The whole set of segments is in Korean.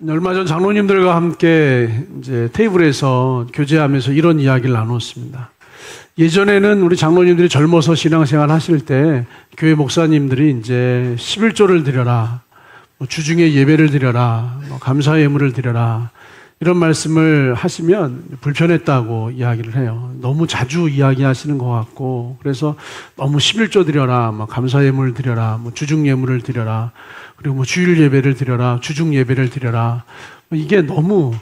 얼마 전 장로님들과 함께 이제 테이블에서 교제하면서 이런 이야기를 나눴습니다. 예전에는 우리 장로님들이 젊어서 신앙생활 하실 때 교회 목사님들이 이제 11조를 드려라, 주중에 예배를 드려라, 감사 예물을 드려라, 이런 말씀을 하시면 불편했다고 이야기를 해요. 너무 자주 이야기하시는 것 같고, 그래서 너무 11조 드려라, 감사 예물 드려라, 주중 예물을 드려라, 그리고 주일 예배를 드려라, 주중 예배를 드려라, 이게 너무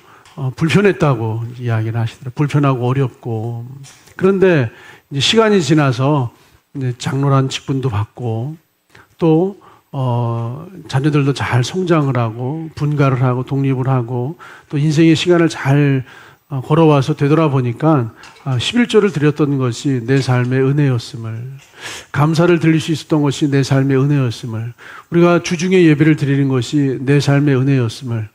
불편했다고 이야기를 하시더라고요. 불편하고 어렵고. 그런데 이제 시간이 지나서 이제 장로란 직분도 받고, 또 자녀들도 잘 성장을 하고 분가를 하고 독립을 하고 또 인생의 시간을 잘 걸어와서 되돌아보니까 11조를 드렸던 것이 내 삶의 은혜였음을, 감사를 드릴 수 있었던 것이 내 삶의 은혜였음을, 우리가 주중에 예배를 드리는 것이 내 삶의 은혜였음을,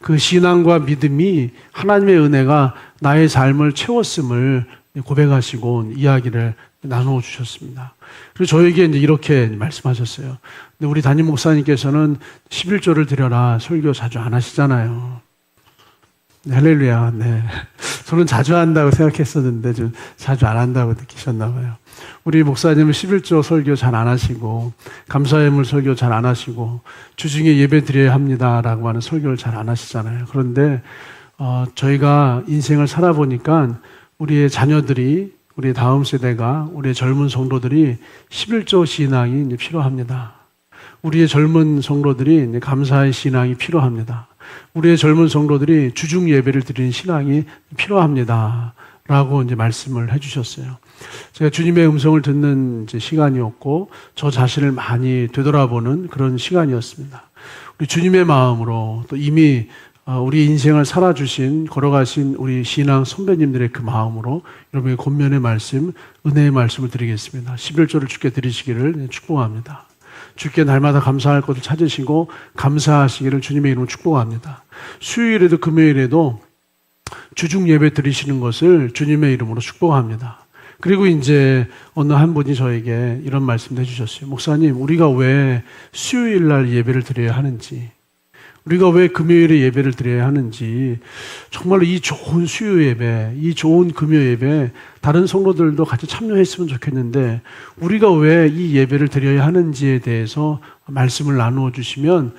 그 신앙과 믿음이 하나님의 은혜가 나의 삶을 채웠음을 고백하시고 이야기를 나누어 주셨습니다. 그래서 저에게 이제 이렇게 말씀하셨어요. 근데 우리 담임 목사님께서는 11조를 드려라 설교 자주 안 하시잖아요. 네, 할렐루야. 네. 저는 자주 한다고 생각했었는데 좀 자주 안 한다고 느끼셨나 봐요. 우리 목사님은 11조 설교 잘 안 하시고, 감사예물 설교 잘 안 하시고, 주중에 예배 드려야 합니다라고 하는 설교를 잘 안 하시잖아요. 그런데 저희가 인생을 살아보니까 우리의 자녀들이, 우리 다음 세대가, 우리의 젊은 성도들이 11조 신앙이 이제 필요합니다. 우리의 젊은 성도들이 이제 감사의 신앙이 필요합니다. 우리의 젊은 성도들이 주중 예배를 드리는 신앙이 필요합니다. 라고 이제 말씀을 해주셨어요. 제가 주님의 음성을 듣는 이제 시간이었고, 저 자신을 많이 되돌아보는 그런 시간이었습니다. 우리 주님의 마음으로, 또 이미 우리 인생을 살아주신, 걸어가신 우리 신앙 선배님들의 그 마음으로 여러분의 권면의 말씀, 은혜의 말씀을 드리겠습니다. 11조를 주께 드리시기를 축복합니다. 주께 날마다 감사할 것을 찾으시고 감사하시기를 주님의 이름으로 축복합니다. 수요일에도 금요일에도 주중 예배 드리시는 것을 주님의 이름으로 축복합니다. 그리고 이제 어느 한 분이 저에게 이런 말씀도 해주셨어요. 목사님, 우리가 왜 수요일 날 예배를 드려야 하는지, 우리가 왜 금요일에 예배를 드려야 하는지, 정말로 이 좋은 수요 예배, 이 좋은 금요 예배 다른 성도들도 같이 참여했으면 좋겠는데 우리가 왜 이 예배를 드려야 하는지에 대해서 말씀을 나누어 주시면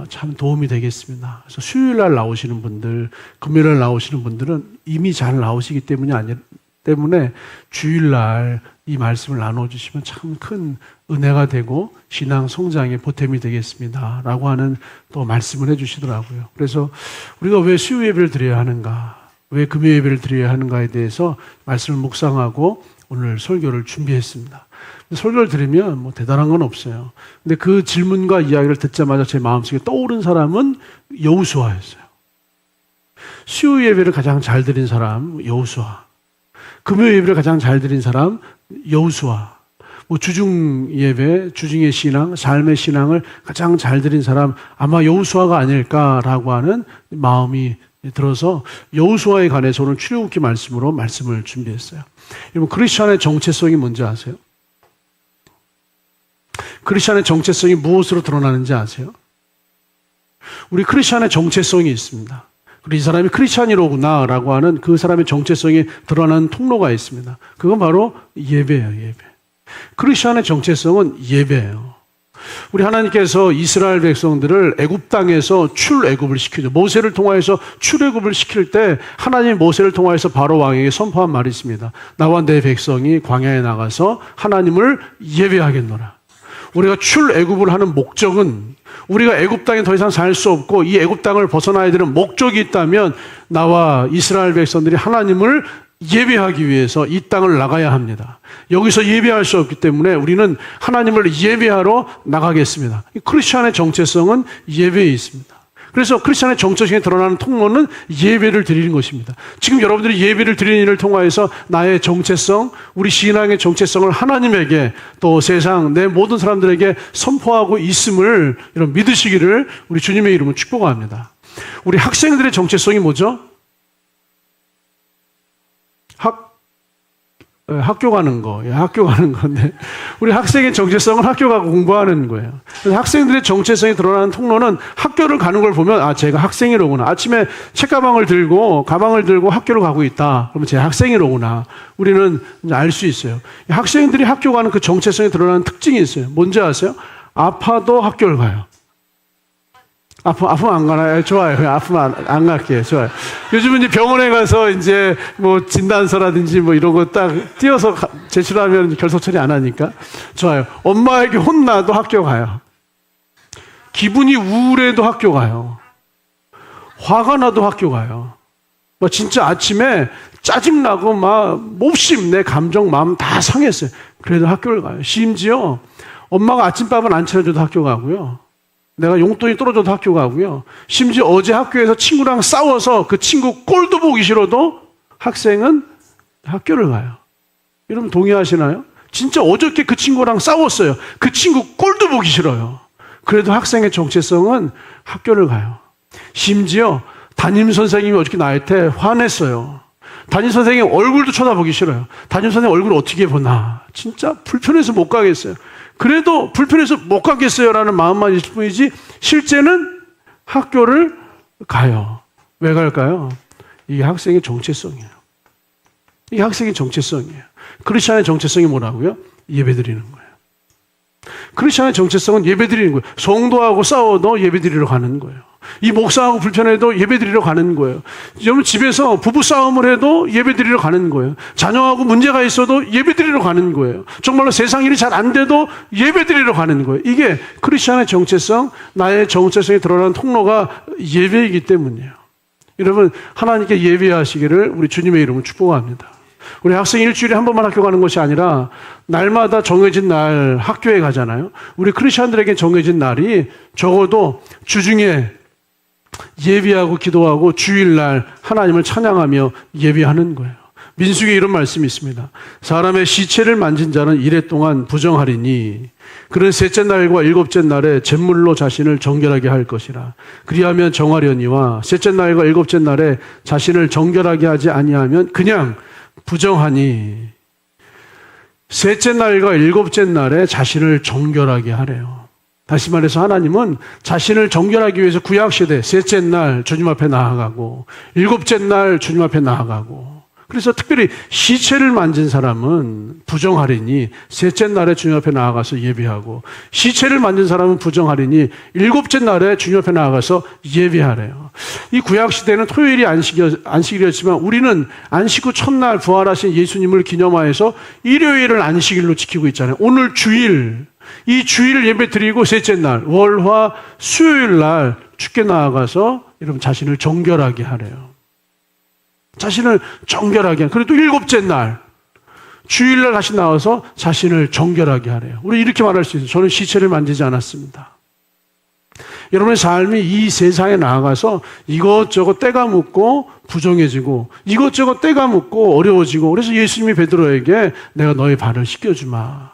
참 도움이 되겠습니다. 그래서 수요일 날 나오시는 분들, 금요일 날 나오시는 분들은 이미 잘 나오시기 때문에 주일 날 이 말씀을 나누어 주시면 참 큰 은혜가 되고 신앙 성장의 보탬이 되겠습니다. 라고 하는 또 말씀을 해주시더라고요. 그래서 우리가 왜 수요 예배를 드려야 하는가, 왜 금요 예배를 드려야 하는가에 대해서 말씀을 묵상하고 오늘 설교를 준비했습니다. 설교를 들으면 뭐 대단한 건 없어요. 근데 그 질문과 이야기를 듣자마자 제 마음속에 떠오른 사람은 여호수아였어요. 수요 예배를 가장 잘 드린 사람 여호수아, 금요 예배를 가장 잘 드린 사람 여호수아, 주중 예배, 주중의 신앙, 삶의 신앙을 가장 잘 드린 사람 아마 여호수아가 아닐까라고 하는 마음이 들어서 여호수아에 관해서 오늘 출애굽기 말씀으로 말씀을 준비했어요. 여러분, 크리스천의 정체성이 뭔지 아세요? 크리스천의 정체성이 무엇으로 드러나는지 아세요? 우리 크리스천의 정체성이 있습니다. 그리고 이 사람이 크리스찬이로구나 라고 하는 그 사람의 정체성이 드러나는 통로가 있습니다. 그건 바로 예배예요. 예배. 크리스찬의 정체성은 예배예요. 우리 하나님께서 이스라엘 백성들을 애굽 땅에서 출애굽을 시키죠. 모세를 통하여서 출애굽을 시킬 때 하나님이 모세를 통하여서 바로 왕에게 선포한 말이 있습니다. 나와 내 백성이 광야에 나가서 하나님을 예배하겠노라. 우리가 출애굽을 하는 목적은, 우리가 애굽 땅에 더 이상 살 수 없고 이 애굽 땅을 벗어나야 되는 목적이 있다면 나와 이스라엘 백성들이 하나님을 예배하기 위해서 이 땅을 나가야 합니다. 여기서 예배할 수 없기 때문에 우리는 하나님을 예배하러 나가겠습니다. 크리스천의 정체성은 예배에 있습니다. 그래서 크리스천의 정체성이 드러나는 통로는 예배를 드리는 것입니다. 지금 여러분들이 예배를 드리는 일을 통하여서 나의 정체성, 우리 신앙의 정체성을 하나님에게, 또 세상 내 모든 사람들에게 선포하고 있음을 여러분 믿으시기를 우리 주님의 이름으로 축복합니다. 우리 학생들의 정체성이 뭐죠? 학교 가는 거, 학교 가는 건데, 우리 학생의 정체성은 학교 가고 공부하는 거예요. 그래서 학생들의 정체성이 드러나는 통로는 학교를 가는 걸 보면, 아, 제가 학생이로구나. 아침에 가방을 들고 학교를 가고 있다. 그러면 제가 학생이로구나. 우리는 알 수 있어요. 학생들이 학교 가는 그 정체성이 드러나는 특징이 있어요. 뭔지 아세요? 아파도 학교를 가요. 아프면 안 가나요? 좋아요. 아프면 안 갈게요. 좋아요. 요즘은 이제 병원에 가서 이제 뭐 진단서라든지 뭐 이런 거 딱 띄어서 제출하면 결석 처리 안 하니까. 좋아요. 엄마에게 혼나도 학교 가요. 기분이 우울해도 학교 가요. 화가 나도 학교 가요. 뭐 진짜 아침에 짜증나고 막 몹시 내 감정, 마음 다 상했어요. 그래도 학교를 가요. 심지어 엄마가 아침밥은 안 차려줘도 학교 가고요. 내가 용돈이 떨어져도 학교 가고요. 심지어 어제 학교에서 친구랑 싸워서 그 친구 꼴도 보기 싫어도 학생은 학교를 가요. 여러분 동의하시나요? 진짜 어저께 그 친구랑 싸웠어요. 그 친구 꼴도 보기 싫어요. 그래도 학생의 정체성은 학교를 가요. 심지어 담임선생님이 어저께 나한테 화냈어요. 담임선생님 얼굴도 쳐다보기 싫어요. 담임선생님 얼굴 어떻게 보나. 진짜 불편해서 못 가겠어요. 그래도 불편해서 못 가겠어요라는 마음만 있을 뿐이지 실제는 학교를 가요. 왜 갈까요? 이게 학생의 정체성이에요. 이게 학생의 정체성이에요. 크리스천의 정체성이 뭐라고요? 예배드리는 거예요. 크리스천의 정체성은 예배드리는 거예요. 성도하고 싸워도 예배드리러 가는 거예요. 이 목사하고 불편해도 예배드리러 가는 거예요. 여러분 집에서 부부싸움을 해도 예배드리러 가는 거예요. 자녀하고 문제가 있어도 예배드리러 가는 거예요. 정말로 세상 일이 잘 안 돼도 예배드리러 가는 거예요. 이게 크리스천의 정체성, 나의 정체성이 드러나는 통로가 예배이기 때문이에요. 여러분 하나님께 예배하시기를 우리 주님의 이름으로 축복합니다. 우리 학생 일주일에 한 번만 학교 가는 것이 아니라 날마다 정해진 날 학교에 가잖아요. 우리 크리스천들에게 정해진 날이 적어도 주중에 예배하고 기도하고 주일날 하나님을 찬양하며 예배하는 거예요. 민수기에 이런 말씀이 있습니다. 사람의 시체를 만진 자는 이래 동안 부정하리니 그는 셋째 날과 일곱째 날에 잿물로 자신을 정결하게 할 것이라. 그리하면 정하려니와 셋째 날과 일곱째 날에 자신을 정결하게 하지 아니하면 그냥 부정하니. 셋째 날과 일곱째 날에 자신을 정결하게 하래요. 다시 말해서 하나님은 자신을 정결하기 위해서 구약시대 셋째 날 주님 앞에 나아가고 일곱째 날 주님 앞에 나아가고, 그래서 특별히 시체를 만진 사람은 부정하리니 셋째 날에 주님 앞에 나아가서 예배하고, 시체를 만진 사람은 부정하리니 일곱째 날에 주님 앞에 나아가서 예배하래요. 이 구약시대는 토요일이 안식일이었지만 우리는 안식 후 첫날 부활하신 예수님을 기념하여서 일요일을 안식일로 지키고 있잖아요. 오늘 주일, 이 주일 예배 드리고 셋째 날 월, 화, 수요일 날 주께 나아가서 여러분 자신을 정결하게 하래요. 자신을 정결하게 하래요. 그리고 또 일곱째 날 주일날 다시 나와서 자신을 정결하게 하래요. 우리 이렇게 말할 수 있어요. 저는 시체를 만지지 않았습니다. 여러분의 삶이 이 세상에 나아가서 이것저것 때가 묻고 부정해지고 이것저것 때가 묻고 어려워지고, 그래서 예수님이 베드로에게 내가 너의 발을 씻겨주마.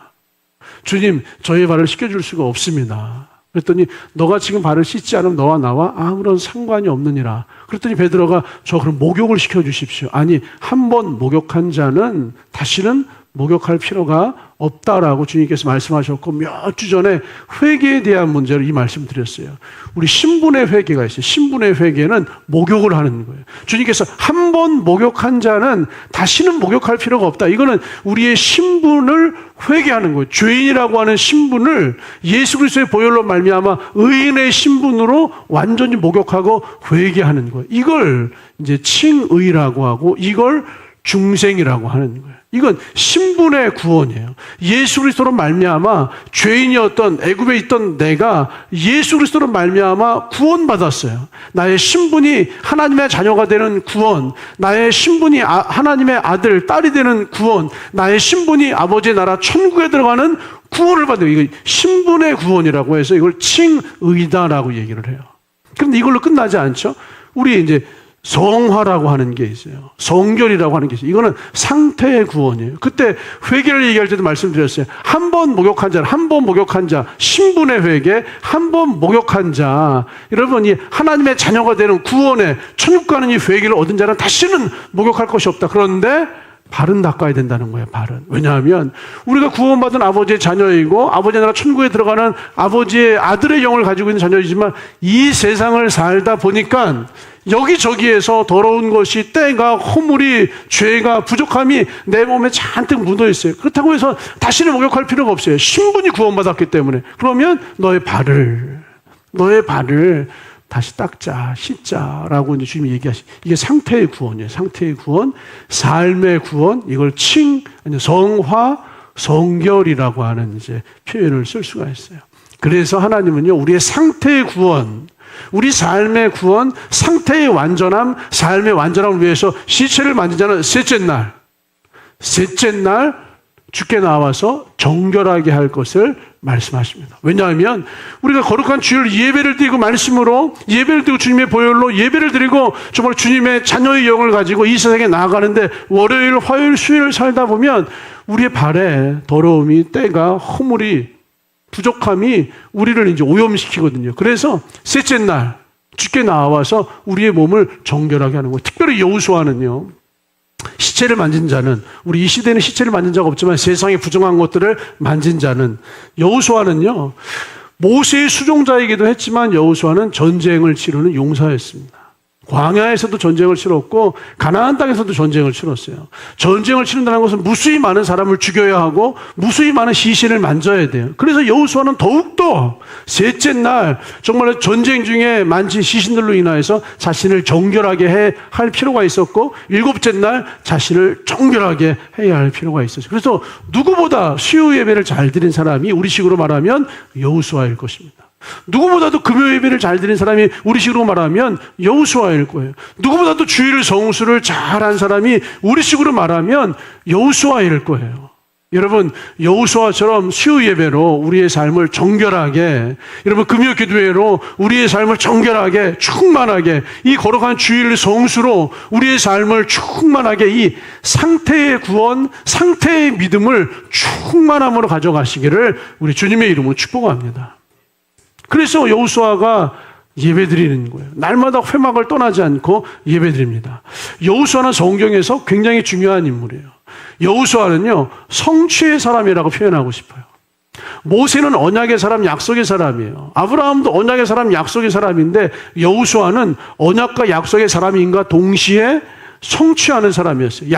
주님, 저의 발을 씻겨줄 수가 없습니다. 그랬더니 너가 지금 발을 씻지 않으면 너와 나와 아무런 상관이 없느니라. 그랬더니 베드로가 저 그럼 목욕을 시켜주십시오. 아니, 한 번 목욕한 자는 다시는 목욕할 필요가 없다라고 주님께서 말씀하셨고, 몇 주 전에 회개에 대한 문제로 이 말씀 드렸어요. 우리 신분의 회개가 있어요. 신분의 회개는 목욕을 하는 거예요. 주님께서 한 번 목욕한 자는 다시는 목욕할 필요가 없다. 이거는 우리의 신분을 회개하는 거예요. 죄인이라고 하는 신분을 예수 그리스도의 보혈로 말미암아 의인의 신분으로 완전히 목욕하고 회개하는 거예요. 이걸 이제 칭의라고 하고 이걸 중생이라고 하는 거예요. 이건 신분의 구원이에요. 예수 그리스도로 말미암아 죄인이었던 애굽에 있던 내가 예수 그리스도로 말미암아 구원받았어요. 나의 신분이 하나님의 자녀가 되는 구원, 나의 신분이 하나님의 아들, 딸이 되는 구원, 나의 신분이 아버지의 나라 천국에 들어가는 구원을 받는, 이거 신분의 구원이라고 해서 이걸 칭의다라고 얘기를 해요. 그런데 이걸로 끝나지 않죠. 우리 이제 성화라고 하는 게 있어요. 성결이라고 하는 게 있어요. 이거는 상태의 구원이에요. 그때 회개를 얘기할 때도 말씀드렸어요. 한 번 목욕한 자, 한 번 목욕한 자, 신분의 회개, 한 번 목욕한 자. 여러분, 이 하나님의 자녀가 되는 구원에 천국 가는 이 회개를 얻은 자는 다시는 목욕할 것이 없다. 그런데 발은 닦아야 된다는 거예요, 발은. 왜냐하면 우리가 구원받은 아버지의 자녀이고 아버지의 나라 천국에 들어가는 아버지의 아들의 영을 가지고 있는 자녀이지만 이 세상을 살다 보니까 여기저기에서 더러운 것이 때가 허물이 죄가 부족함이 내 몸에 잔뜩 묻어 있어요. 그렇다고 해서 다시는 목욕할 필요가 없어요. 신분이 구원받았기 때문에. 그러면 너의 발을 다시 닦자, 씻자라고 이제 주님이 이게 상태의 구원이에요. 상태의 구원, 삶의 구원, 이걸 성화, 성결이라고 하는 이제 표현을 쓸 수가 있어요. 그래서 하나님은요, 우리의 상태의 구원, 우리 삶의 구원, 상태의 완전함, 삶의 완전함을 위해서 시체를 만진 자는 셋째 날 주께 나와서 정결하게 할 것을 말씀하십니다. 왜냐하면 우리가 거룩한 주일 예배를 드리고 말씀으로 예배를 드리고 주님의 보혈로 예배를 드리고 정말 주님의 자녀의 영을 가지고 이 세상에 나아가는데 월요일, 화요일, 수요일 살다 보면 우리의 발에 더러움이, 때가, 허물이, 부족함이 우리를 이제 오염시키거든요. 그래서 셋째 날 주께 나와서 우리의 몸을 정결하게 하는 거예요. 특별히 여호수아는요, 시체를 만진 자는, 우리 이 시대는 시체를 만진 자가 없지만 세상에 부정한 것들을 만진 자는, 여호수아는요, 모세의 수종자이기도 했지만 여호수아는 전쟁을 치르는 용사였습니다. 광야에서도 전쟁을 치렀고 가나안 땅에서도 전쟁을 치렀어요. 전쟁을 치른다는 것은 무수히 많은 사람을 죽여야 하고 무수히 많은 시신을 만져야 돼요. 그래서 여호수아는 더욱더 셋째 날 정말 전쟁 중에 만진 시신들로 인하여서 자신을 정결하게 할 필요가 있었고, 일곱째 날 자신을 정결하게 해야 할 필요가 있었어요. 그래서 누구보다 수요 예배를 잘 드린 사람이 우리식으로 말하면 여호수아일 것입니다. 누구보다도 금요 예배를 잘 드린 사람이 우리식으로 말하면 여호수아일 거예요. 누구보다도 주일 성수를 잘한 사람이 우리식으로 말하면 여호수아일 거예요. 여러분, 여호수아처럼 수요 예배로 우리의 삶을 정결하게, 여러분 금요 기도회로 우리의 삶을 정결하게 충만하게, 이 거룩한 주일 성수로 우리의 삶을 충만하게, 이 상태의 구원, 상태의 믿음을 충만함으로 가져가시기를 우리 주님의 이름으로 축복합니다. 그래서 여호수아가 예배드리는 거예요. 날마다 회막을 떠나지 않고 예배드립니다. 여호수아는 성경에서 굉장히 중요한 인물이에요. 여호수아는요, 성취의 사람이라고 표현하고 싶어요. 모세는 언약의 사람, 약속의 사람이에요. 아브라함도 언약의 사람, 약속의 사람인데 여호수아는 언약과 약속의 사람인가 동시에 성취하는 사람이었어요.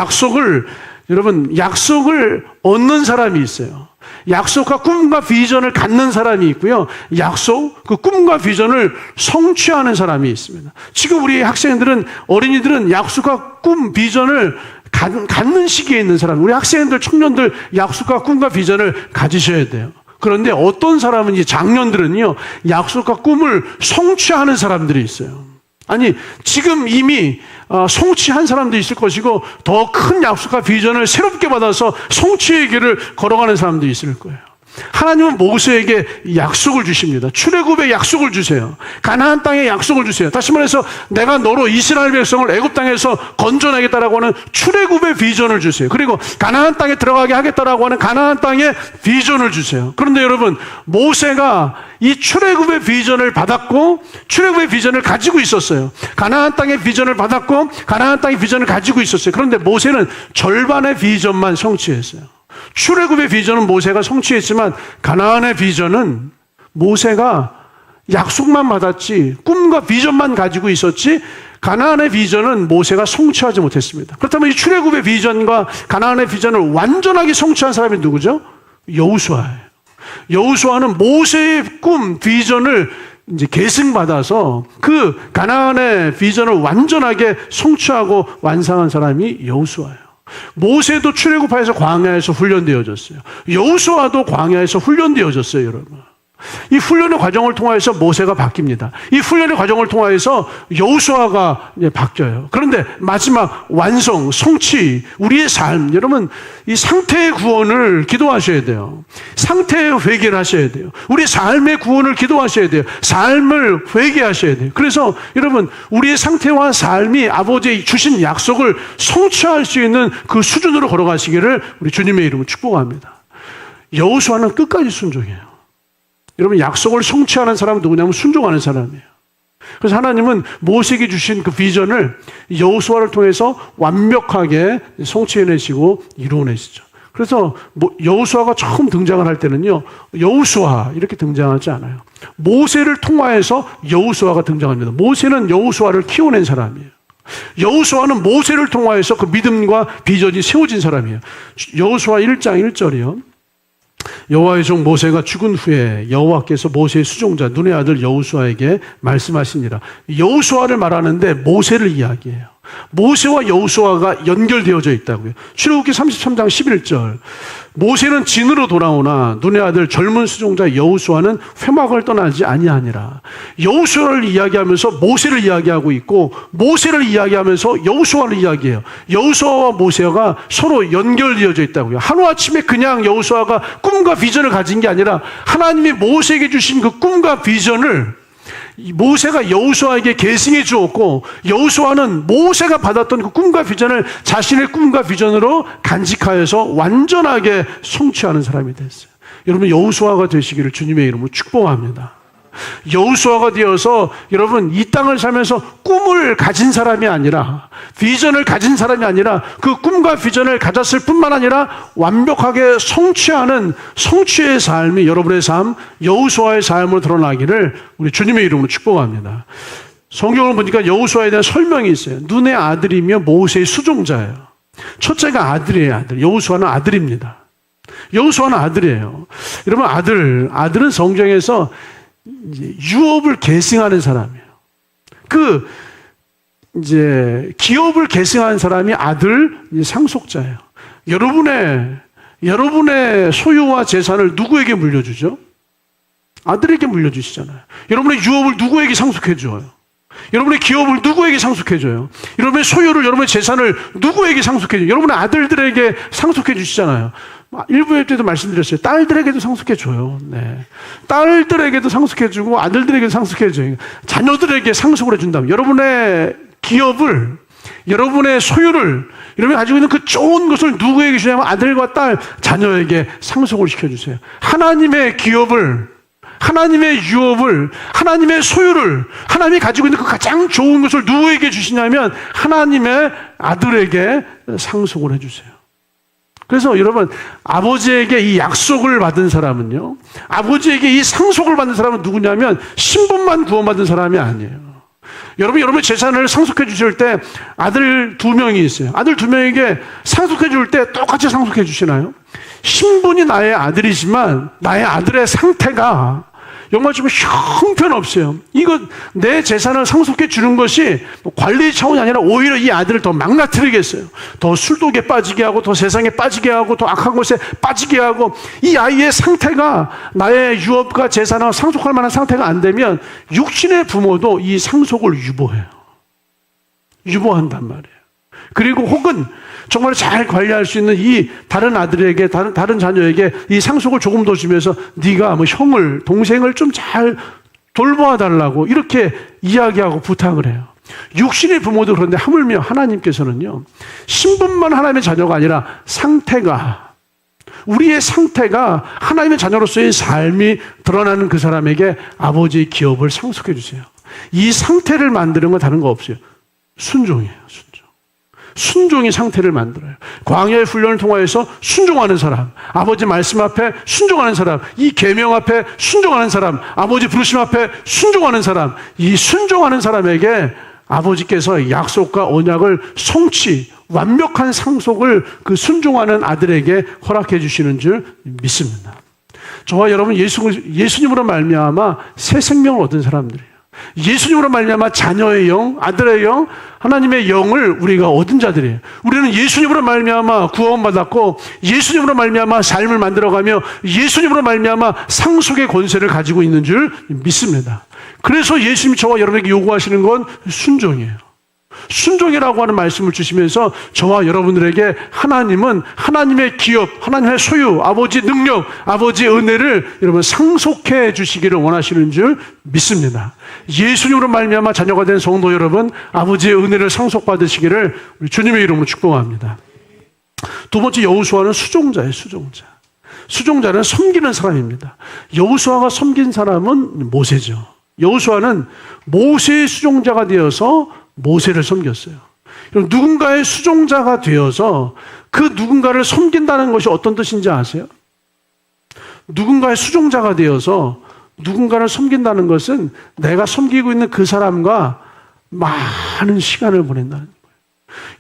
여러분, 약속을 얻는 사람이 있어요. 약속과 꿈과 비전을 갖는 사람이 있고요, 그 꿈과 비전을 성취하는 사람이 있습니다. 지금 우리 학생들은, 어린이들은 약속과 꿈, 비전을 갖는 시기에 있는 사람, 우리 학생들, 청년들 약속과 꿈과 비전을 가지셔야 돼요. 그런데 어떤 사람은, 이제 장년들은요, 약속과 꿈을 성취하는 사람들이 있어요. 아니, 지금 이미 성취한 사람도 있을 것이고 더 큰 약속과 비전을 새롭게 받아서 성취의 길을 걸어가는 사람도 있을 거예요. 하나님은 모세에게 약속을 주십니다. 출애굽의 약속을 주세요. 가나안 땅의 약속을 주세요. 다시 말해서 내가 너로 이스라엘 백성을 애굽 땅에서 건져내겠다라고 하는 출애굽의 비전을 주세요. 그리고 가나안 땅에 들어가게 하겠다라고 하는 가나안 땅의 비전을 주세요. 그런데 여러분, 모세가 이 출애굽의 비전을 받았고 출애굽의 비전을 가지고 있었어요. 가나안 땅의 비전을 받았고 가나안 땅의 비전을 가지고 있었어요. 그런데 모세는 절반의 비전만 성취했어요. 출애굽의 비전은 모세가 성취했지만 가나안의 비전은 모세가 약속만 받았지 꿈과 비전만 가지고 있었지 가나안의 비전은 모세가 성취하지 못했습니다. 그렇다면 이 출애굽의 비전과 가나안의 비전을 완전하게 성취한 사람이 누구죠? 여호수아예요. 여호수아는 모세의 꿈, 비전을 이제 계승받아서 그 가나안의 비전을 완전하게 성취하고 완성한 사람이 여호수아예요. 모세도 출애굽하여서 광야에서 훈련되어졌어요. 여호수아도 광야에서 훈련되어졌어요, 여러분. 이 훈련의 과정을 통하여서 모세가 바뀝니다. 이 훈련의 과정을 통하여서 여호수아가 바뀌어요. 그런데 마지막 완성, 성취, 우리의 삶, 여러분 이 상태의 구원을 기도하셔야 돼요. 상태의 회개를 하셔야 돼요. 우리 삶의 구원을 기도하셔야 돼요. 삶을 회개하셔야 돼요. 그래서 여러분 우리의 상태와 삶이 아버지의 주신 약속을 성취할 수 있는 그 수준으로 걸어가시기를 우리 주님의 이름으로 축복합니다. 여호수아는 끝까지 순종해요. 여러분 약속을 성취하는 사람은 누구냐면 순종하는 사람이에요. 그래서 하나님은 모세에게 주신 그 비전을 여호수아를 통해서 완벽하게 성취해내시고 이루어내시죠. 그래서 여호수아가 처음 등장을 할 때는요, 여호수아 이렇게 등장하지 않아요. 모세를 통하여서 여호수아가 등장합니다. 모세는 여호수아를 키워낸 사람이에요. 여호수아는 모세를 통하여서 그 믿음과 비전이 세워진 사람이에요. 여호수아 1장 1절이요. 여호와의 종 모세가 죽은 후에 여호와께서 모세의 수종자 눈의 아들 여호수아에게 말씀하시니라. 여호수아를 말하는데 모세를 이야기해요. 모세와 여호수아가 연결되어져 있다고요. 출애굽기 33장 11절. 모세는 진으로 돌아오나 눈의 아들 젊은 수종자 여호수아는 회막을 떠나지 아니하니라. 여호수아를 이야기하면서 모세를 이야기하고 있고, 모세를 이야기하면서 여호수아를 이야기해요. 여호수아와 모세가 서로 연결되어져 있다고요. 하루아침에 그냥 여호수아가 꿈과 비전을 가진 게 아니라 하나님이 모세에게 주신 그 꿈과 비전을 모세가 여호수아에게 계승해 주었고, 여호수아는 모세가 받았던 그 꿈과 비전을 자신의 꿈과 비전으로 간직하여서 완전하게 성취하는 사람이 됐어요. 여러분, 여호수아가 되시기를 주님의 이름으로 축복합니다. 여호수아가 되어서 여러분 이 땅을 살면서 꿈을 가진 사람이 아니라, 비전을 가진 사람이 아니라, 그 꿈과 비전을 가졌을 뿐만 아니라 완벽하게 성취하는 성취의 삶이 여러분의 삶, 여호수아의 삶으로 드러나기를 우리 주님의 이름으로 축복합니다. 성경을 보니까 여호수아에 대한 설명이 있어요. 눈의 아들이며 모세의 수종자예요. 첫째가 아들이에요. 아들. 여호수아는 아들입니다. 여호수아는 아들이에요. 여러분, 아들은 성경에서 이제 유업을 계승하는 사람이에요. 기업을 계승하는 사람이 아들, 상속자예요. 여러분의 소유와 재산을 누구에게 물려주죠? 아들에게 물려주시잖아요. 여러분의 유업을 누구에게 상속해줘요? 여러분의 기업을 누구에게 상속해줘요? 여러분의 소유를, 여러분의 재산을 누구에게 상속해줘요? 여러분의 아들들에게 상속해 주시잖아요. 일부에 때도 말씀드렸어요. 딸들에게도 상속해줘요. 네. 딸들에게도 상속해주고 아들들에게도 상속해줘요. 자녀들에게 상속을 해준다면 여러분의 기업을, 여러분의 소유를, 여러분이 가지고 있는 그 좋은 것을 누구에게 주냐면 아들과 딸, 자녀에게 상속을 시켜주세요. 하나님의 기업을, 하나님의 유업을, 하나님의 소유를, 하나님이 가지고 있는 그 가장 좋은 것을 누구에게 주시냐면 하나님의 아들에게 상속을 해주세요. 그래서 여러분, 아버지에게 이 약속을 받은 사람은요, 아버지에게 이 상속을 받은 사람은 누구냐면 신분만 구원받은 사람이 아니에요. 여러분의 재산을 상속해 주실 때 아들 2명이 있어요. 아들 2명에게 상속해 줄 때 똑같이 상속해 주시나요? 신분이 나의 아들이지만 나의 아들의 상태가 정말 좀 형편없어요. 이거 내 재산을 상속해 주는 것이 관리 차원이 아니라 오히려 이 아들을 더 망가뜨리겠어요. 더 술독에 빠지게 하고, 더 세상에 빠지게 하고, 더 악한 곳에 빠지게 하고, 이 아이의 상태가 나의 유업과 재산을 상속할 만한 상태가 안 되면 육신의 부모도 이 상속을 유보해요. 유보한단 말이에요. 그리고 혹은 정말 잘 관리할 수 있는 이 다른 아들에게, 다른 자녀에게 이 상속을 조금 더 주면서 네가 뭐 형을, 동생을 좀 잘 돌보아 달라고 이렇게 이야기하고 부탁을 해요. 육신의 부모도 그런데 하물며 하나님께서는요, 신분만 하나님의 자녀가 아니라 상태가, 우리의 상태가 하나님의 자녀로서의 삶이 드러나는 그 사람에게 아버지의 기업을 상속해 주세요. 이 상태를 만드는 건 다른 거 없어요. 순종이에요. 순종이 상태를 만들어요. 광야의 훈련을 통하여서 순종하는 사람, 아버지 말씀 앞에 순종하는 사람, 이 계명 앞에 순종하는 사람, 아버지 부르심 앞에 순종하는 사람, 이 순종하는 사람에게 아버지께서 약속과 언약을 성취, 완벽한 상속을 그 순종하는 아들에게 허락해 주시는 줄 믿습니다. 저와 여러분 예수님으로 말미암아 새 생명을 얻은 사람들이에요. 예수님으로 말미암아 자녀의 영, 아들의 영, 하나님의 영을 우리가 얻은 자들이에요. 우리는 예수님으로 말미암아 구원받았고, 예수님으로 말미암아 삶을 만들어가며 예수님으로 말미암아 상속의 권세를 가지고 있는 줄 믿습니다. 그래서 예수님이 저와 여러분에게 요구하시는 건 순종이에요. 순종이라고 하는 말씀을 주시면서 저와 여러분들에게 하나님은 하나님의 기업, 하나님의 소유, 아버지 능력, 아버지의 은혜를 여러분 상속해 주시기를 원하시는 줄 믿습니다. 예수님으로 말미암아 자녀가 된 성도 여러분, 아버지의 은혜를 상속받으시기를 우리 주님의 이름으로 축복합니다. 두 번째, 여호수아는 수종자예요. 수종자는 섬기는 사람입니다. 여호수아가 섬긴 사람은 모세죠. 여호수아는 모세의 수종자가 되어서 모세를 섬겼어요. 그럼 누군가의 수종자가 되어서 그 누군가를 섬긴다는 것이 어떤 뜻인지 아세요? 누군가의 수종자가 되어서 누군가를 섬긴다는 것은 내가 섬기고 있는 그 사람과 많은 시간을 보낸다는 거예요.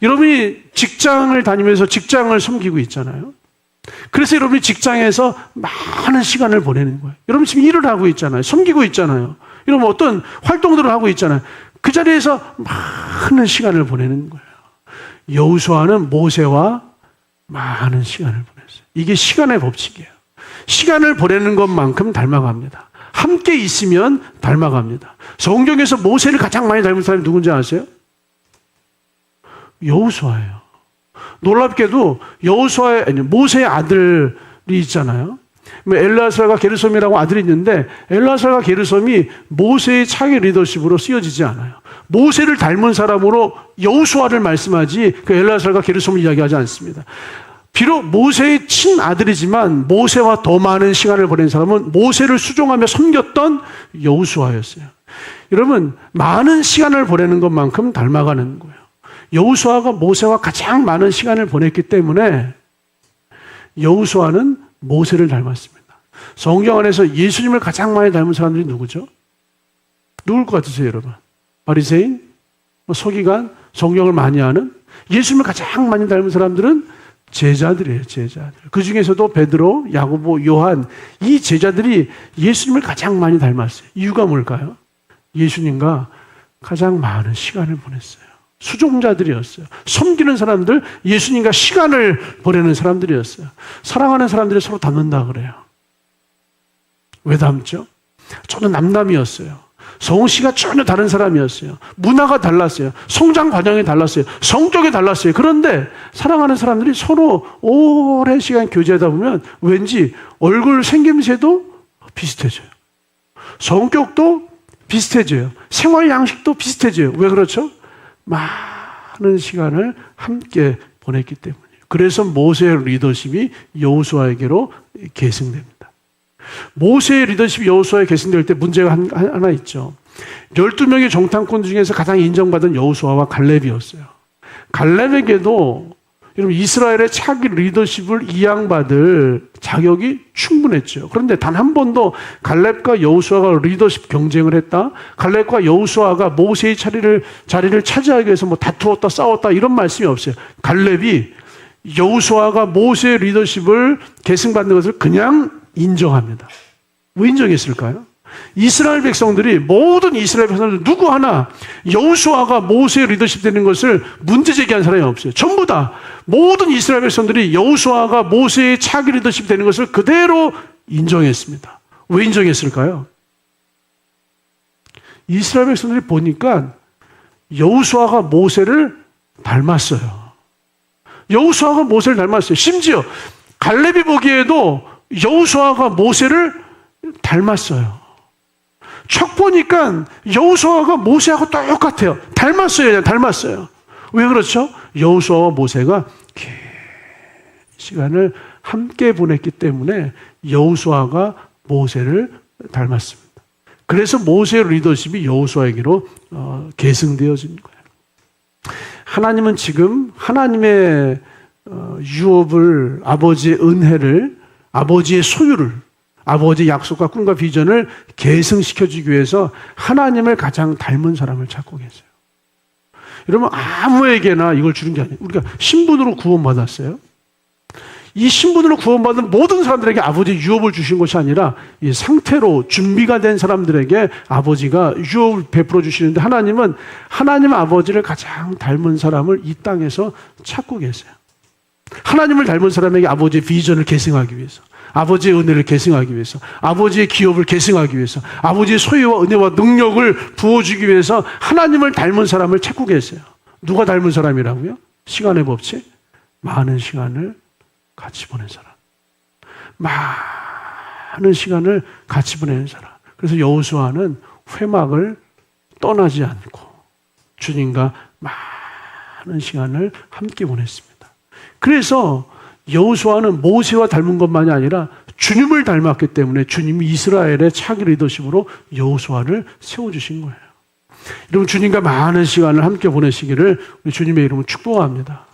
여러분이 직장을 다니면서 직장을 섬기고 있잖아요. 그래서 여러분이 직장에서 많은 시간을 보내는 거예요. 여러분 지금 일을 하고 있잖아요. 섬기고 있잖아요. 여러분 어떤 활동들을 하고 있잖아요. 그 자리에서 많은 시간을 보내는 거예요. 여호수아는 모세와 많은 시간을 보냈어요. 이게 시간의 법칙이에요. 시간을 보내는 것만큼 닮아갑니다. 함께 있으면 닮아갑니다. 성경에서 모세를 가장 많이 닮은 사람이 누군지 아세요? 여호수아예요. 놀랍게도 모세의 아들이 있잖아요. 엘르아살과 게르솜이라고 아들이 있는데 엘르아살과 게르솜이 모세의 차기 리더십으로 쓰여지지 않아요. 모세를 닮은 사람으로 여호수아를 말씀하지 그 엘르아살과 게르솜을 이야기하지 않습니다. 비록 모세의 친아들이지만 모세와 더 많은 시간을 보낸 사람은 모세를 수종하며 섬겼던 여호수아였어요. 여러분 많은 시간을 보내는 것만큼 닮아가는 거예요. 여호수아가 모세와 가장 많은 시간을 보냈기 때문에 여호수아는 모세를 닮았습니다. 성경 안에서 예수님을 가장 많이 닮은 사람들이 누구죠? 누굴 것 같으세요, 여러분? 바리새인? 서기관? 성경을 많이 아는? 예수님을 가장 많이 닮은 사람들은 제자들이에요, 제자들. 그 중에서도 베드로, 야고보, 요한, 이 제자들이 예수님을 가장 많이 닮았어요. 이유가 뭘까요? 예수님과 가장 많은 시간을 보냈어요. 수종자들이었어요. 섬기는 사람들, 예수님과 시간을 보내는 사람들이었어요. 사랑하는 사람들이 서로 닮는다 그래요. 왜 닮죠? 저는 남남이었어요. 성우 씨가 전혀 다른 사람이었어요. 문화가 달랐어요. 성장 과정이 달랐어요. 성격이 달랐어요. 그런데 사랑하는 사람들이 서로 오랜 시간 교제하다 보면 왠지 얼굴 생김새도 비슷해져요. 성격도 비슷해져요. 생활 양식도 비슷해져요. 왜 그렇죠? 많은 시간을 함께 보냈기 때문이에요. 그래서 모세의 리더십이 여호수아에게로 계승됩니다. 모세의 리더십이 여호수아에 계승될 때 문제가 하나 있죠. 12명의 정탐꾼 중에서 가장 인정받은 여호수아와 갈렙이었어요. 갈렙에게도 여러분 이스라엘의 차기 리더십을 이양받을 자격이 충분했죠. 그런데 단 한 번도 갈렙과 여호수아가 리더십 경쟁을 했다. 갈렙과 여호수아가 모세의 자리를 차지하기 위해서 다투었다 싸웠다 이런 말씀이 없어요. 갈렙이 여호수아가 모세의 리더십을 계승받는 것을 그냥 인정합니다. 왜 인정했을까요? 이스라엘 백성들이 모든 이스라엘 백성들 누구 하나 여호수아가 모세의 리더십 되는 것을 문제 제기한 사람이 없어요. 전부 다 모든 이스라엘 백성들이 여호수아가 모세의 차기 리더십 되는 것을 그대로 인정했습니다. 왜 인정했을까요? 이스라엘 백성들이 보니까 여호수아가 모세를 닮았어요. 여호수아가 모세를 닮았어요. 심지어 갈렙이 보기에도 여호수아가 모세를 닮았어요. 척 보니까 여호수아가 모세하고 똑같아요. 닮았어요. 그냥 닮았어요. 왜 그렇죠? 여호수아와 모세가 긴 시간을 함께 보냈기 때문에 여호수아가 모세를 닮았습니다. 그래서 모세의 리더십이 여호수아에게로 계승되어진 거예요. 하나님은 지금 하나님의 유업을, 아버지의 은혜를, 아버지의 소유를, 아버지의 약속과 꿈과 비전을 계승시켜주기 위해서 하나님을 가장 닮은 사람을 찾고 계세요. 여러분 아무에게나 이걸 주는 게 아니에요. 우리가 신분으로 구원받았어요. 이 신분으로 구원받은 모든 사람들에게 아버지의 유업을 주신 것이 아니라 이 상태로 준비가 된 사람들에게 아버지가 유업을 베풀어 주시는데 하나님은 하나님 아버지를 가장 닮은 사람을 이 땅에서 찾고 계세요. 하나님을 닮은 사람에게 아버지의 비전을 계승하기 위해서, 아버지의 은혜를 계승하기 위해서, 아버지의 기업을 계승하기 위해서, 아버지의 소유와 은혜와 능력을 부어주기 위해서 하나님을 닮은 사람을 찾고 계세요. 누가 닮은 사람이라고요? 시간의 법칙? 많은 시간을 같이 보낸 사람. 많은 시간을 같이 보내는 사람. 그래서 여호수아는 회막을 떠나지 않고 주님과 많은 시간을 함께 보냈습니다. 그래서 여호수아는 모세와 닮은 것만이 아니라 주님을 닮았기 때문에 주님이 이스라엘의 차기 리더십으로 여호수아를 세워주신 거예요. 여러분, 주님과 많은 시간을 함께 보내시기를 우리 주님의 이름으로 축복합니다.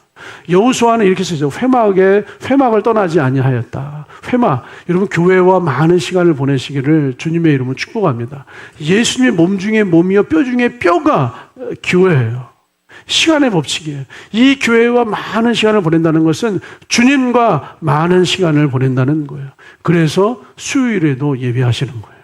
여호수아는 이렇게 쓰죠. 회막을 떠나지 아니하였다. 회막, 여러분 교회와 많은 시간을 보내시기를 주님의 이름으로 축복합니다. 예수님의 몸 중에 몸이요 뼈 중에 뼈가 교회예요. 시간의 법칙이에요. 이 교회와 많은 시간을 보낸다는 것은 주님과 많은 시간을 보낸다는 거예요. 그래서 수요일에도 예배하시는 거예요.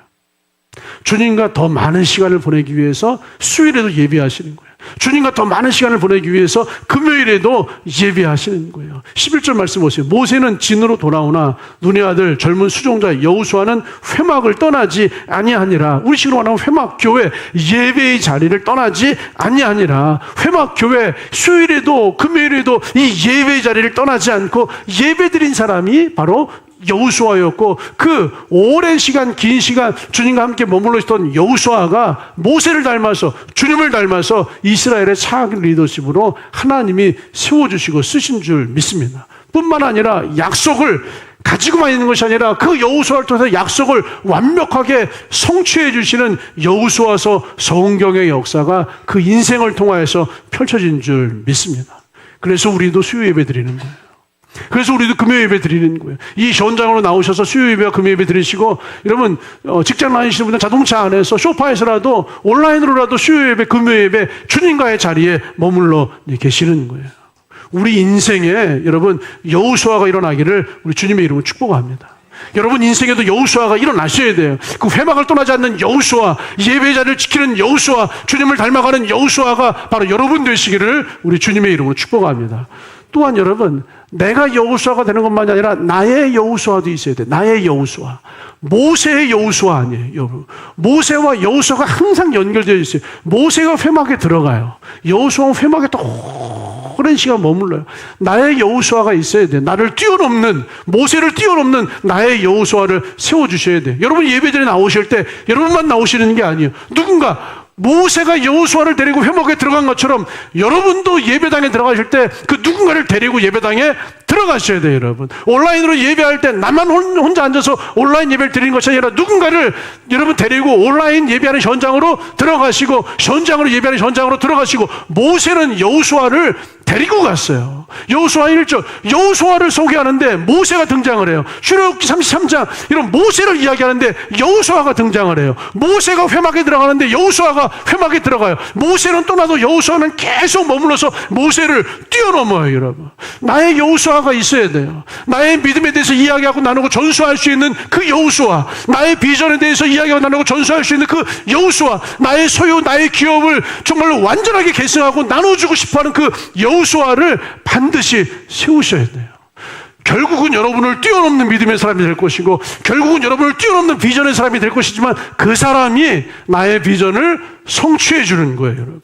주님과 더 많은 시간을 보내기 위해서 수요일에도 예배하시는 거예요. 주님과 더 많은 시간을 보내기 위해서 금요일에도 예배하시는 거예요. 11절 말씀 보세요. 모세는 진으로 돌아오나 눈의 아들 젊은 수종자 여호수아는 회막을 떠나지 아니하니라. 우리 식으로 말하면 회막 교회 예배의 자리를 떠나지 아니하니라. 회막 교회 수요일에도 금요일에도 이 예배의 자리를 떠나지 않고 예배드린 사람이 바로 여호수아였고, 그 오랜 시간, 긴 시간 주님과 함께 머물러 있던 여호수아가 모세를 닮아서, 주님을 닮아서 이스라엘의 차기 리더십으로 하나님이 세워주시고 쓰신 줄 믿습니다. 뿐만 아니라 약속을 가지고만 있는 것이 아니라 그 여호수아를 통해서 약속을 완벽하게 성취해 주시는 여호수아서 성경의 역사가 그 인생을 통하여서 펼쳐진 줄 믿습니다. 그래서 우리도 수요 예배 드리는 거예요. 그래서 우리도 금요 예배 드리는 거예요. 이 현장으로 나오셔서 수요 예배와 금요 예배 드리시고, 여러분 직장 다니시는 분들 자동차 안에서 소파에서라도 온라인으로라도 수요 예배, 금요 예배 주님과의 자리에 머물러 계시는 거예요. 우리 인생에 여러분 여호수아가 일어나기를 우리 주님의 이름으로 축복합니다. 여러분 인생에도 여호수아가 일어나셔야 돼요. 그 회막을 떠나지 않는 여호수아, 예배 자리를 지키는 여호수아, 주님을 닮아가는 여호수아가 바로 여러분 되시기를 우리 주님의 이름으로 축복합니다. 또한 여러분, 내가 여호수아가 되는 것만이 아니라 나의 여호수아도 있어야 돼. 나의 여호수아. 모세의 여호수아 아니에요, 여러분. 모세와 여호수아가 항상 연결되어 있어요. 모세가 회막에 들어가요. 여호수아는 회막에 또 오랜 시간 머물러요. 나의 여호수아가 있어야 돼. 나를 뛰어넘는, 모세를 뛰어넘는 나의 여호수아를 세워주셔야 돼. 여러분 예배전에 나오실 때 여러분만 나오시는 게 아니에요. 누군가 모세가 여호수아를 데리고 회막에 들어간 것처럼 여러분도 예배당에 들어가실 때 그 누군가를 데리고 예배당에 들어가셔야 돼요, 여러분. 온라인으로 예배할 때 나만 혼자 앉아서 온라인 예배를 드리는 것이 아니라 누군가를 여러분 데리고 온라인 예배하는 현장으로 들어가시고, 현장으로 예배하는 현장으로 들어가시고, 모세는 여호수아를 데리고 갔어요. 여호수아 1절, 여호수아를 소개하는데 모세가 등장을 해요. 출애굽기 33장 이런 모세를 이야기하는데 여호수아가 등장을 해요. 모세가 회막에 들어가는데 여호수아가 회막에 들어가요. 모세는 떠나도 여호수아는 계속 머물러서 모세를 뛰어넘어요, 여러분. 나의 여호수아가 있어야 돼요. 나의 믿음에 대해서 이야기하고 나누고 전수할 수 있는 그 여호수아, 나의 비전에 대해서 이야기하고 나누고 전수할 수 있는 그 여호수아, 나의 소유, 나의 기업을 정말로 완전하게 계승하고 나눠주고 싶어하는 그 여호수아를 반드시 세우셔야 돼요. 결국은 여러분을 뛰어넘는 믿음의 사람이 될 것이고, 결국은 여러분을 뛰어넘는 비전의 사람이 될 것이지만, 그 사람이 나의 비전을 성취해 주는 거예요, 여러분.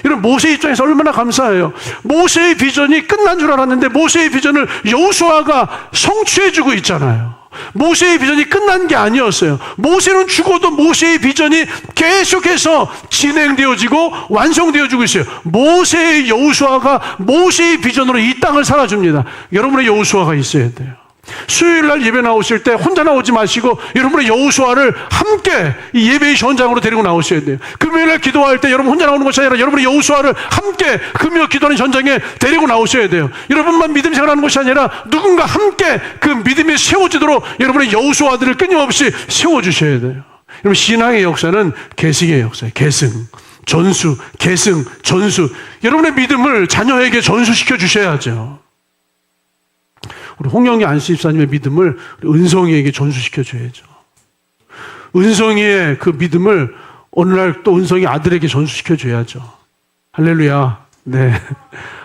이런 모세 입장에서 얼마나 감사해요. 모세의 비전이 끝난 줄 알았는데 모세의 비전을 여호수아가 성취해 주고 있잖아요. 모세의 비전이 끝난 게 아니었어요. 모세는 죽어도 모세의 비전이 계속해서 진행되어지고 완성되어지고 있어요. 모세의 여호수아가 모세의 비전으로 이 땅을 살아줍니다. 여러분의 여호수아가 있어야 돼요. 수요일날 예배 나오실 때 혼자 나오지 마시고 여러분의 여호수아를 함께 이 예배의 현장으로 데리고 나오셔야 돼요. 금요일날 기도할 때 여러분 혼자 나오는 것이 아니라 여러분의 여호수아를 함께 금요 기도하는 현장에 데리고 나오셔야 돼요. 여러분만 믿음 생활하는 것이 아니라 누군가 함께 그 믿음이 세워지도록 여러분의 여호수아들을 끊임없이 세워주셔야 돼요. 여러분 신앙의 역사는 계승의 역사예요. 계승, 전수, 계승, 전수. 여러분의 믿음을 자녀에게 전수시켜 주셔야죠. 우리 홍영기 안수집사님의 믿음을 은성이에게 전수시켜 줘야죠. 은성이의 그 믿음을 어느 날 또 은성이 아들에게 전수시켜 줘야죠. 할렐루야. 네.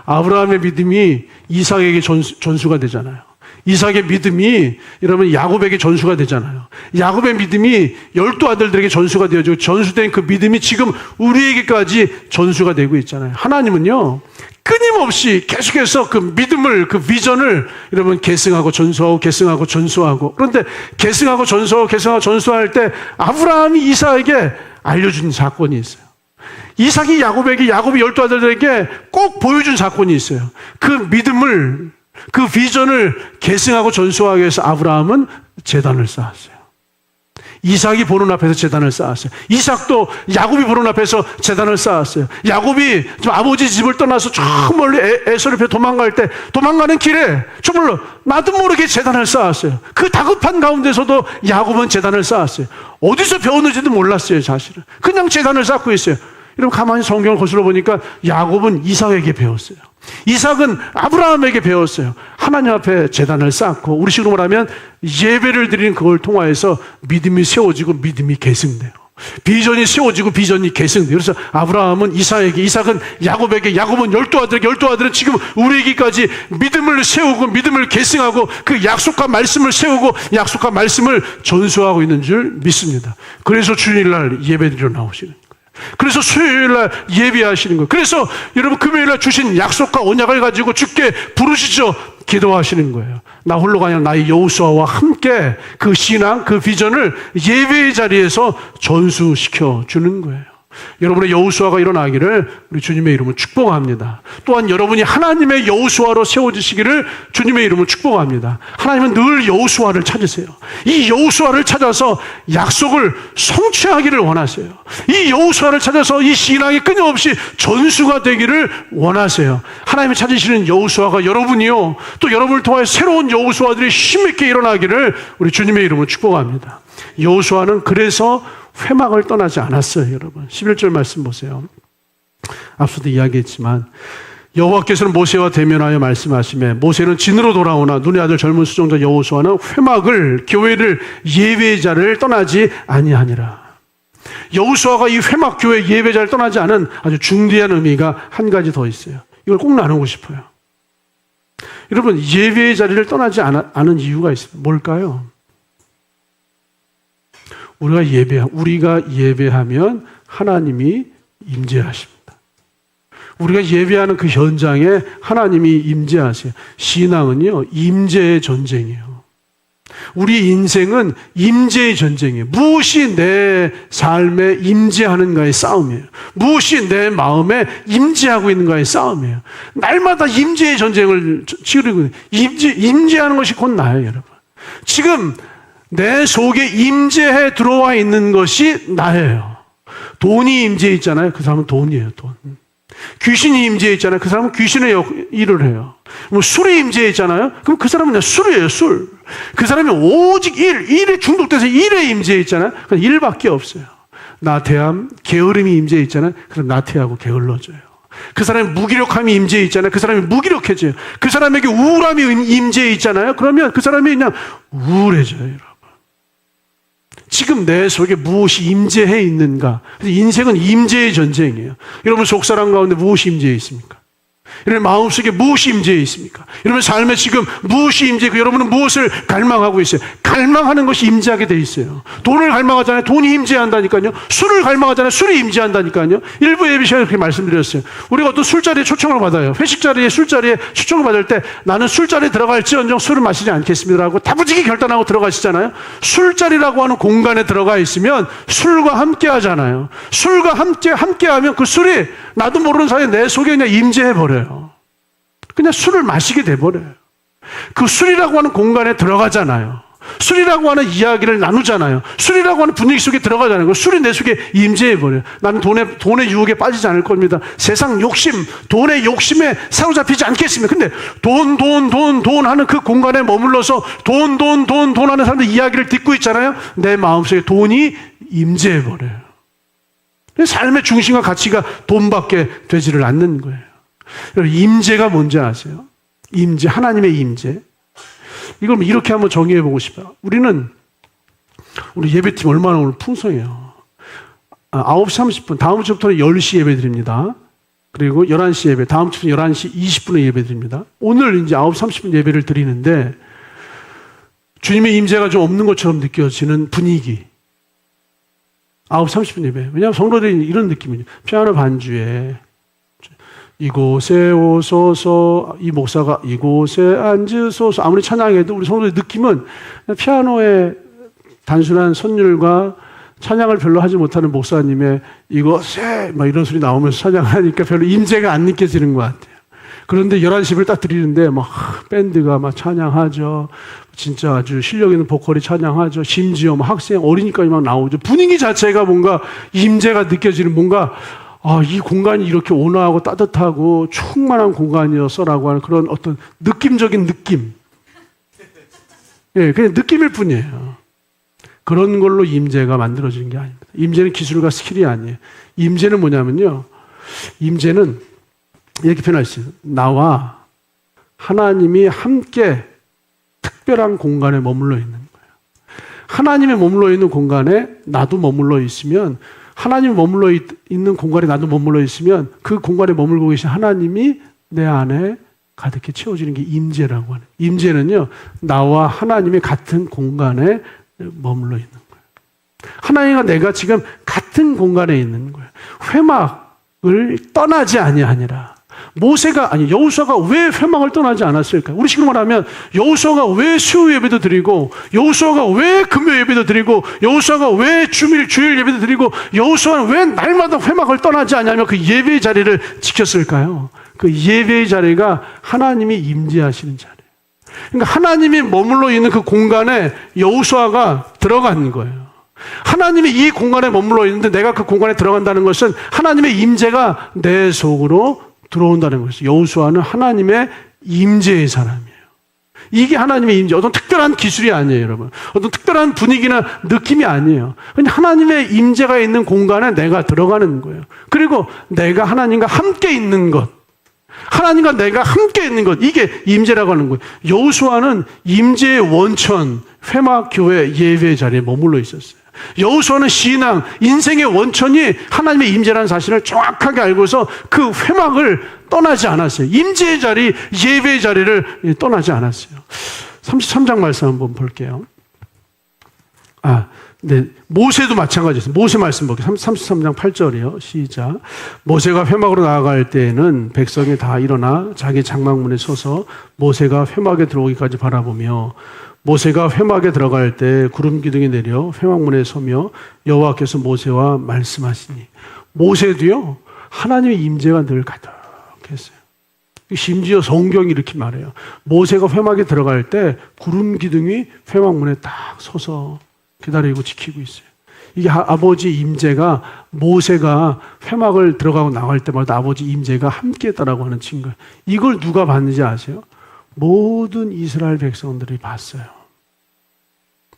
아브라함의 믿음이 이삭에게 전수가 되잖아요. 이삭의 믿음이 여러분 야곱에게 전수가 되잖아요. 야곱의 믿음이 12아들들에게 전수가 되어지고 전수된 그 믿음이 지금 우리에게까지 전수가 되고 있잖아요. 하나님은요 끊임없이 계속해서 그 믿음을, 그 비전을 여러분 계승하고 전수하고 계승하고 전수하고, 그런데 계승하고 전수하고 계승하고 전수할 때 아브라함이 이삭에게 알려준 사건이 있어요. 이삭이 야곱에게, 야곱이 12아들들에게 꼭 보여준 사건이 있어요. 그 믿음을 그 비전을 계승하고 전수하기 위해서 아브라함은 제단을 쌓았어요. 이삭이 보는 앞에서 제단을 쌓았어요. 이삭도 야곱이 보는 앞에서 제단을 쌓았어요. 야곱이 아버지 집을 떠나서 저 멀리 에서를 펴 도망갈 때 도망가는 길에 정말로 나도 모르게 제단을 쌓았어요. 그 다급한 가운데서도 야곱은 제단을 쌓았어요. 어디서 배웠는지도 몰랐어요. 사실은 그냥 제단을 쌓고 있어요. 여러분 가만히 성경을 거슬러 보니까 야곱은 이삭에게 배웠어요. 이삭은 아브라함에게 배웠어요. 하나님 앞에 제단을 쌓고 우리 식으로 말하면 예배를 드리는 그걸 통하여서 믿음이 세워지고 믿음이 계승돼요. 비전이 세워지고 비전이 계승돼요. 그래서 아브라함은 이삭에게, 이삭은 야곱에게, 야곱은 12아들에게, 12아들은 지금 우리에게까지 믿음을 세우고 믿음을 계승하고 그 약속한 말씀을 세우고 약속한 말씀을 전수하고 있는 줄 믿습니다. 그래서 주일날 예배드리러 나오시는 거예요. 그래서 수요일날 예배하시는 거예요. 그래서 여러분 금요일날 주신 약속과 언약을 가지고 주께 부르시죠. 기도하시는 거예요. 나 홀로가 아니라 나의 여호수아와 함께 그 신앙, 그 비전을 예배의 자리에서 전수시켜 주는 거예요. 여러분의 여호수아가 일어나기를 우리 주님의 이름으로 축복합니다. 또한 여러분이 하나님의 여호수아로 세워지시기를 주님의 이름으로 축복합니다. 하나님은 늘 여호수아를 찾으세요. 이 여호수아를 찾아서 약속을 성취하기를 원하세요. 이 여호수아를 찾아서 이 신앙이 끊임없이 전수가 되기를 원하세요. 하나님이 찾으시는 여호수아가 여러분이요, 또 여러분을 통해 새로운 여호수아들이 힘있게 일어나기를 우리 주님의 이름으로 축복합니다. 여호수아는 그래서 회막을 떠나지 않았어요. 여러분 11절 말씀 보세요. 앞서도 이야기했지만 여호와께서는 모세와 대면하여 말씀하시매 모세는 진으로 돌아오나 눈의 아들 젊은 수종자 여호수아는 회막을, 교회를, 예배의 자리를 떠나지 아니하니라. 여호수아가 이 회막, 교회, 예배의 자리를 떠나지 않은 아주 중대한 의미가 한 가지 더 있어요. 이걸 꼭 나누고 싶어요. 여러분 예배의 자리를 떠나지 않은 이유가 있습니다. 뭘까요? 우리가 예배하면 하나님이 임재하십니다. 우리가 예배하는 그 현장에 하나님이 임재하세요. 신앙은요, 임재의 전쟁이에요. 우리 인생은 임재의 전쟁이에요. 무엇이 내 삶에 임재하는가의 싸움이에요. 무엇이 내 마음에 임재하고 있는가의 싸움이에요. 날마다 임재의 전쟁을 치르고 임재하는 것이 곧 나예요, 여러분. 지금 내 속에 임재해 들어와 있는 것이 나예요. 돈이 임재해 있잖아요. 그 사람은 돈이에요, 돈. 귀신이 임재해 있잖아요. 그 사람은 귀신의 일을 해요. 뭐 술이 임재해 있잖아요. 그럼 그 사람은 그냥 술이에요, 술. 그 사람이 오직 일에 중독돼서 일에 임재해 있잖아요. 그냥 일밖에 없어요. 나태함, 게으름이 임재해 있잖아요. 그럼 나태하고 게을러져요. 그 사람이 무기력함이 임재해 있잖아요. 그 사람이 무기력해져요. 그 사람에게 우울함이 임재해 있잖아요. 그러면 그 사람이 그냥 우울해져요, 여러분. 지금 내 속에 무엇이 임재해 있는가? 인생은 임재의 전쟁이에요. 여러분 속사람 가운데 무엇이 임재해 있습니까? 여러분 마음속에 무엇이 임재해 있습니까? 여러분 삶에 지금 무엇이 임재해 있고 여러분은 무엇을 갈망하고 있어요? 갈망하는 것이 임재하게 돼 있어요. 돈을 갈망하잖아요. 돈이 임재한다니까요. 술을 갈망하잖아요. 술이 임재한다니까요. 일부 예배 시간에 그렇게 말씀드렸어요. 우리가 어떤 술자리에 초청을 받아요. 회식 자리에, 술자리에 초청을 받을 때 나는 술자리에 들어갈지언정 술을 마시지 않겠습니다라고 다부지게 결단하고 들어가시잖아요. 술자리라고 하는 공간에 들어가 있으면 술과 함께 하잖아요. 술과 함께 하면 그 술이 나도 모르는 사이에 내 속에 그냥 임재해 버려요. 그냥 술을 마시게 돼버려요. 그 술이라고 하는 공간에 들어가잖아요. 술이라고 하는 이야기를 나누잖아요. 술이라고 하는 분위기 속에 들어가잖아요. 그 술이 내 속에 임재해버려요. 나는 돈의 유혹에 빠지지 않을 겁니다. 세상 욕심, 돈의 욕심에 사로잡히지 않겠습니다. 근데 돈 하는 그 공간에 머물러서 돈 하는 사람들 이야기를 듣고 있잖아요. 내 마음속에 돈이 임재해버려요. 삶의 중심과 가치가 돈밖에 되지를 않는 거예요. 여러분 임재가 뭔지 아세요? 임재, 하나님의 임재. 이걸 이렇게 한번 정의해 보고 싶어요. 우리 예배팀 얼마나 오늘 풍성해요. 9시 30분, 다음 주부터는 10시 예배 드립니다. 그리고 11시 예배, 다음 주부터 11시 20분에 예배 드립니다. 오늘 이제 9시 30분 예배를 드리는데 주님의 임재가 좀 없는 것처럼 느껴지는 분위기. 9시 30분 예배. 왜냐하면 성도들이 이런 느낌이에요. 피아노 반주에 이곳에 오소서, 이 목사가 이곳에 앉으소서. 아무리 찬양해도 우리 성도의 느낌은 피아노의 단순한 선율과 찬양을 별로 하지 못하는 목사님의 이곳에 막 이런 소리 나오면서 찬양하니까 별로 임재가 안 느껴지는 것 같아요. 그런데 11시 예배를 딱 드리는데 막 밴드가 막 찬양하죠. 진짜 아주 실력 있는 보컬이 찬양하죠. 심지어 막 학생, 어리니까 막 나오죠. 분위기 자체가 뭔가 임재가 느껴지는 뭔가 이 공간이 이렇게 온화하고 따뜻하고 충만한 공간이었어라고 하는 그런 어떤 느낌적인 느낌. 예, 그냥 느낌일 뿐이에요. 그런 걸로 임재가 만들어지는 게 아닙니다. 임재는 기술과 스킬이 아니에요. 임재는 뭐냐면요. 임재는 이렇게 표현했어요. 나와 하나님이 함께 특별한 공간에 머물러 있는 거예요. 하나님이 머물러 있는 공간에 나도 머물러 있으면, 하나님이 머물러 있는 공간에 나도 머물러 있으면 그 공간에 머물고 계신 하나님이 내 안에 가득히 채워지는 게 임재라고 하는. 임재는요, 나와 하나님이 같은 공간에 머물러 있는 거예요. 하나님과 내가 지금 같은 공간에 있는 거예요. 회막을 떠나지 아니하니라. 여호수아가 왜 회막을 떠나지 않았을까? 우리 식으로 말하면 여호수아가 왜 수요 예배도 드리고, 여호수아가 왜 금요 예배도 드리고, 여호수아가 왜 주일 예배도 드리고, 여호수아는 왜 날마다 회막을 떠나지 않냐면 그 예배의 자리를 지켰을까요? 그 예배의 자리가 하나님이 임재하시는 자리예요. 그러니까 하나님이 머물러 있는 그 공간에 여호수아가 들어간 거예요. 하나님이 이 공간에 머물러 있는데 내가 그 공간에 들어간다는 것은 하나님의 임재가 내 속으로 들어온다는 것이죠. 여호수아는 하나님의 임재의 사람이에요. 이게 하나님의 임재. 어떤 특별한 기술이 아니에요, 여러분. 어떤 특별한 분위기나 느낌이 아니에요. 그냥 하나님의 임재가 있는 공간에 내가 들어가는 거예요. 그리고 내가 하나님과 함께 있는 것. 하나님과 내가 함께 있는 것. 이게 임재라고 하는 거예요. 여호수아는 임재의 원천, 회막 교회 예배의 자리에 머물러 있었어요. 여호수아는 신앙, 인생의 원천이 하나님의 임재라는 사실을 정확하게 알고서 그 회막을 떠나지 않았어요. 임재의 자리, 예배의 자리를 떠나지 않았어요. 33장 말씀 한번 볼게요. 모세도 마찬가지였어요. 모세 말씀 볼게요. 33장 8절이요. 시작. 모세가 회막으로 나아갈 때에는 백성이 다 일어나 자기 장막문에 서서 모세가 회막에 들어오기까지 바라보며, 모세가 회막에 들어갈 때 구름 기둥이 내려 회막문에 서며 여호와께서 모세와 말씀하시니. 모세도요, 하나님의 임재가 늘 가득했어요. 심지어 성경이 이렇게 말해요. 모세가 회막에 들어갈 때 구름 기둥이 회막문에 딱 서서 기다리고 지키고 있어요. 이게 아버지 임재가, 모세가 회막을 들어가고 나갈 때마다 아버지 임재가 함께 했다라고 하는 증거. 이걸 누가 봤는지 아세요? 모든 이스라엘 백성들이 봤어요.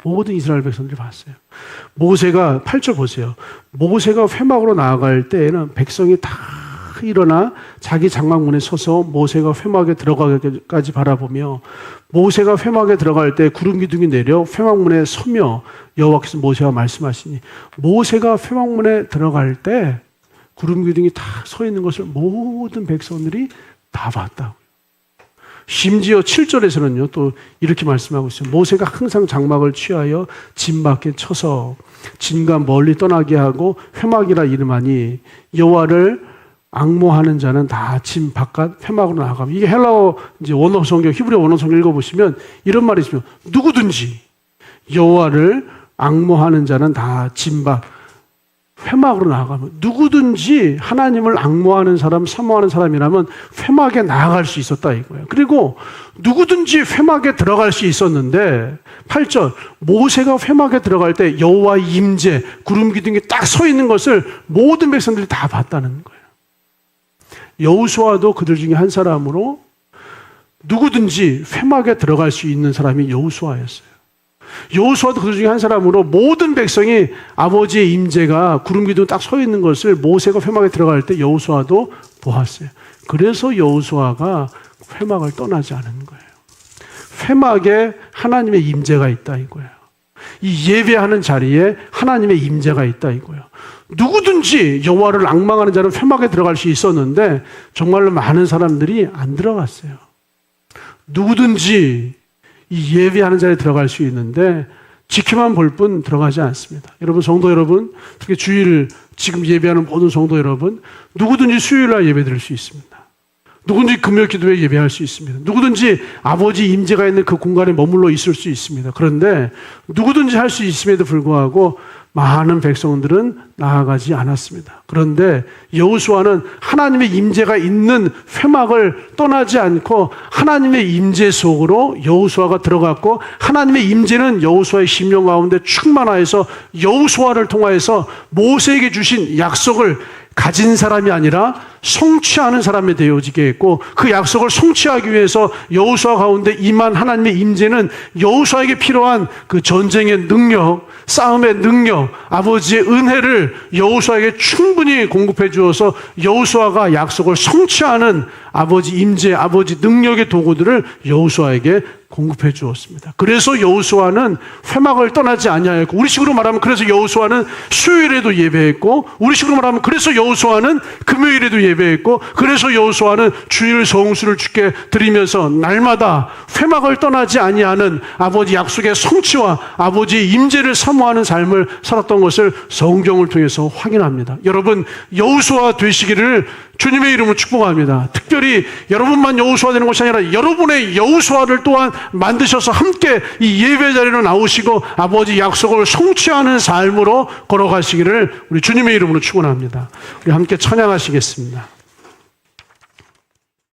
모든 이스라엘 백성들이 봤어요. 모세가 8절 보세요. 모세가 회막으로 나아갈 때에는 백성이 다 일어나 자기 장막문에 서서 모세가 회막에 들어가기까지 바라보며, 모세가 회막에 들어갈 때 구름 기둥이 내려 회막문에 서며 여호와께서 모세와 말씀하시니. 모세가 회막문에 들어갈 때 구름 기둥이 다 서 있는 것을 모든 백성들이 다 봤다고. 심지어 7절에서는요, 또 이렇게 말씀하고 있어요. 모세가 항상 장막을 취하여 진 밖에 쳐서 진과 멀리 떠나게 하고 회막이라 이름하니, 여호와를 앙모하는 자는 다 진 바깥 회막으로 나가면. 이게 헬라어 이제 원어 성경, 히브리 원어 성경 읽어보시면 이런 말이 있으면, 누구든지 여호와를 앙모하는 자는 다 진 밖 회막으로 나가면, 누구든지 하나님을 앙모하는 사람, 사모하는 사람이라면 회막에 나아갈 수 있었다 이거예요. 그리고 누구든지 회막에 들어갈 수 있었는데, 8절, 모세가 회막에 들어갈 때 여호와 임재, 구름 기둥이 딱 서 있는 것을 모든 백성들이 다 봤다는 거예요. 여호수아도 그들 중에 한 사람으로 누구든지 회막에 들어갈 수 있는 사람이 여호수아였어요. 여호수아도 그들 중에 한 사람으로 모든 백성이 아버지의 임재가 구름 기둥 딱 서 있는 것을 모세가 회막에 들어갈 때 여호수아도 보았어요. 그래서 여호수아가 회막을 떠나지 않은 거예요. 회막에 하나님의 임재가 있다 이거예요. 이 예배하는 자리에 하나님의 임재가 있다 이거예요. 누구든지 여호와를 앙망하는 자는 회막에 들어갈 수 있었는데 정말로 많은 사람들이 안 들어갔어요. 누구든지 이 예배하는 자리에 들어갈 수 있는데 지켜만 볼 뿐 들어가지 않습니다. 여러분, 성도 여러분, 특히 주일 지금 예배하는 모든 성도 여러분, 누구든지 수요일날 예배 드릴 수 있습니다. 누구든지 금요 기도에 예배할 수 있습니다. 누구든지 아버지 임재가 있는 그 공간에 머물러 있을 수 있습니다. 그런데 누구든지 할 수 있음에도 불구하고 많은 백성들은 나아가지 않았습니다. 그런데 여호수아는 하나님의 임재가 있는 회막을 떠나지 않고 하나님의 임재 속으로 여호수아가 들어갔고, 하나님의 임재는 여호수아의 심령 가운데 충만하여서 여호수아를 통하여서 모세에게 주신 약속을 가진 사람이 아니라 성취하는 사람이 되어지게 했고, 그 약속을 성취하기 위해서 여호수아 가운데 임한 하나님의 임재는 여호수아에게 필요한 그 전쟁의 능력, 싸움의 능력, 아버지의 은혜를 여호수아에게 충분히 공급해 주어서 여호수아가 약속을 성취하는 아버지 임재, 아버지 능력의 도구들을 여호수아에게 공급해 주었습니다. 그래서 여호수아는 회막을 떠나지 아니하였고, 우리식으로 말하면 그래서 여호수아는 수요일에도 예배했고, 우리식으로 말하면 그래서 여호수아는 금요일에도 예배했고, 그래서 여호수아는 주일 성수를 주께 드리면서 날마다 회막을 떠나지 아니하는 아버지 약속의 성취와 아버지의 임재를 사모하는 삶을 살았던 것을 성경을 통해서 확인합니다. 여러분, 여호수아 되시기를 주님의 이름으로 축복합니다. 특별히 여러분만 여호수아 되는 것이 아니라 여러분의 여호수아를 또한 만드셔서 함께 이 예배 자리로 나오시고 아버지 약속을 성취하는 삶으로 걸어가시기를 우리 주님의 이름으로 축원합니다. 우리 함께 찬양하시겠습니다.